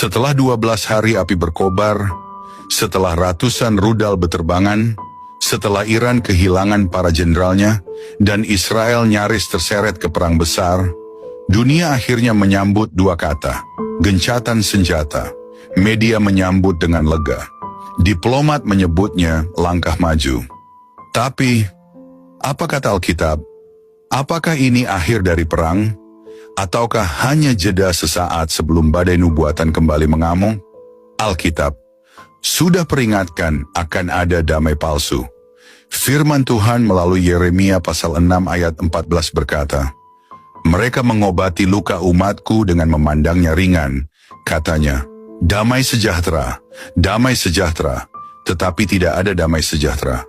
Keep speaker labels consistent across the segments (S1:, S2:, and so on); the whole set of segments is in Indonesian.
S1: Setelah 12 hari api berkobar, setelah ratusan rudal beterbangan, setelah Iran kehilangan para jenderalnya, dan Israel nyaris terseret ke perang besar, dunia akhirnya menyambut dua kata, gencatan senjata. Media menyambut dengan lega. Diplomat menyebutnya langkah maju. Tapi, apa kata Alkitab? Apakah ini akhir dari perang? Ataukah hanya jeda sesaat sebelum badai nubuatan kembali mengamung? Alkitab sudah peringatkan akan ada damai palsu. Firman Tuhan melalui Yeremia pasal 6 ayat 14 berkata, "Mereka mengobati luka umatku dengan memandangnya ringan," katanya, damai sejahtera, tetapi tidak ada damai sejahtera.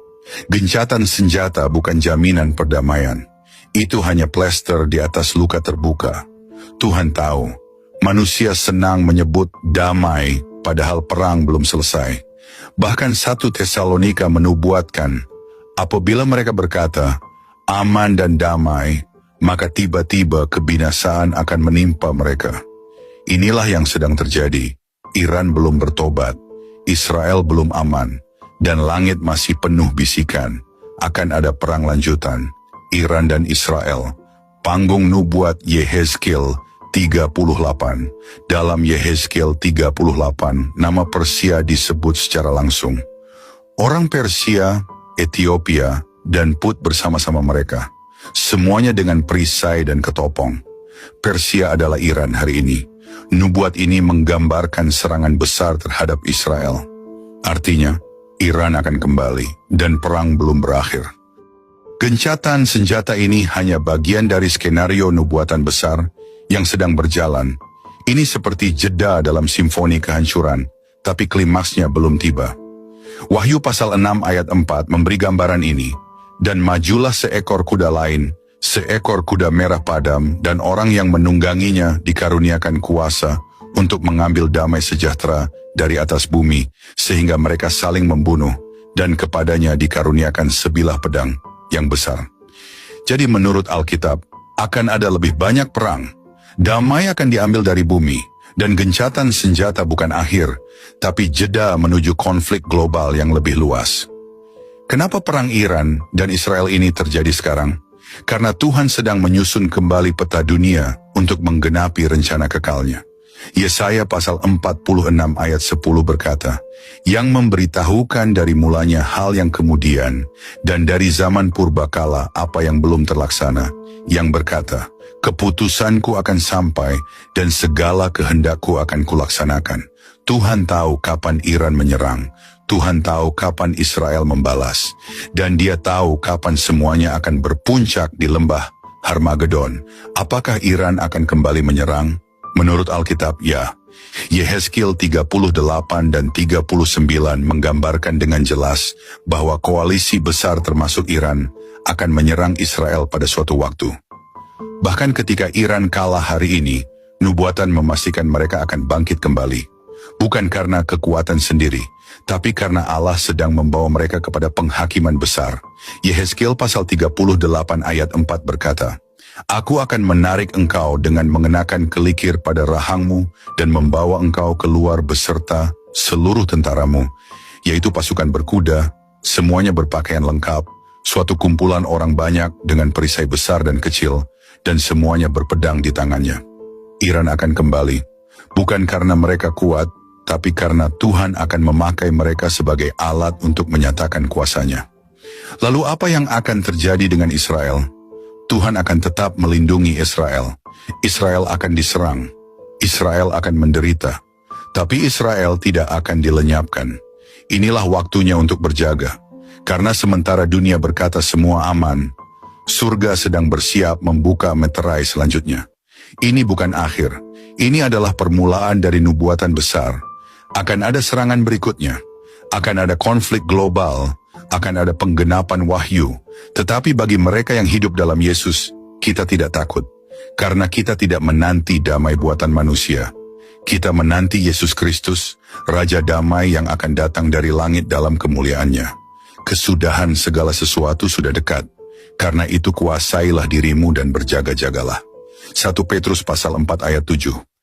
S1: Gencatan senjata bukan jaminan perdamaian. Itu hanya plester di atas luka terbuka. Tuhan tahu, manusia senang menyebut damai padahal perang belum selesai. Bahkan 1 Tesalonika menubuatkan, apabila mereka berkata, aman dan damai, maka tiba-tiba kebinasaan akan menimpa mereka. Inilah yang sedang terjadi. Iran belum bertobat, Israel belum aman, dan langit masih penuh bisikan. Akan ada perang lanjutan. Iran dan Israel. Panggung nubuat Yehezkiel 38. Dalam Yehezkiel 38, nama Persia disebut secara langsung. Orang Persia, Ethiopia, dan Put bersama-sama mereka. Semuanya dengan perisai dan ketopong. Persia adalah Iran hari ini. Nubuat ini menggambarkan serangan besar terhadap Israel. Artinya, Iran akan kembali dan perang belum berakhir. Gencatan senjata ini hanya bagian dari skenario nubuatan besar yang sedang berjalan. Ini seperti jeda dalam simfoni kehancuran, tapi klimaksnya belum tiba. Wahyu pasal 6 ayat 4 memberi gambaran ini. Dan majulah seekor kuda lain, seekor kuda merah padam, dan orang yang menungganginya dikaruniakan kuasa untuk mengambil damai sejahtera dari atas bumi, sehingga mereka saling membunuh, dan kepadanya dikaruniakan sebilah pedang yang besar. Jadi menurut Alkitab, akan ada lebih banyak perang. Damai akan diambil dari bumi, dan gencatan senjata bukan akhir, tapi jeda menuju konflik global yang lebih luas. Kenapa perang Iran dan Israel ini terjadi sekarang? Karena Tuhan sedang menyusun kembali peta dunia untuk menggenapi rencana kekalnya. Yesaya pasal 46 ayat 10 berkata, yang memberitahukan dari mulanya hal yang kemudian, dan dari zaman purbakala apa yang belum terlaksana, yang berkata, keputusanku akan sampai, dan segala kehendakku akan kulaksanakan. Tuhan tahu kapan Iran menyerang, Tuhan tahu kapan Israel membalas, dan Dia tahu kapan semuanya akan berpuncak di lembah Harmagedon. Apakah Iran akan kembali menyerang? Menurut Alkitab, ya. Yehezkiel 38 dan 39 menggambarkan dengan jelas bahwa koalisi besar termasuk Iran akan menyerang Israel pada suatu waktu. Bahkan ketika Iran kalah hari ini, nubuatan memastikan mereka akan bangkit kembali. Bukan karena kekuatan sendiri, tapi karena Allah sedang membawa mereka kepada penghakiman besar. Yehezkiel pasal 38 ayat 4 berkata, Aku akan menarik engkau dengan mengenakan kelikir pada rahangmu dan membawa engkau keluar beserta seluruh tentaramu, yaitu pasukan berkuda, semuanya berpakaian lengkap, suatu kumpulan orang banyak dengan perisai besar dan kecil, dan semuanya berpedang di tangannya. Iran akan kembali, bukan karena mereka kuat, tapi karena Tuhan akan memakai mereka sebagai alat untuk menyatakan kuasanya. Lalu apa yang akan terjadi dengan Israel? Tuhan akan tetap melindungi Israel. Israel akan diserang. Israel akan menderita. Tapi Israel tidak akan dilenyapkan. Inilah waktunya untuk berjaga. Karena sementara dunia berkata semua aman, surga sedang bersiap membuka meterai selanjutnya. Ini bukan akhir. Ini adalah permulaan dari nubuatan besar. Akan ada serangan berikutnya. Akan ada konflik global. Akan ada penggenapan wahyu. Tetapi bagi mereka yang hidup dalam Yesus, kita tidak takut. Karena kita tidak menanti damai buatan manusia. Kita menanti Yesus Kristus, Raja Damai yang akan datang dari langit dalam kemuliaannya. Kesudahan segala sesuatu sudah dekat. Karena itu kuasailah dirimu dan berjaga-jagalah. 1 Petrus pasal 4 ayat 7.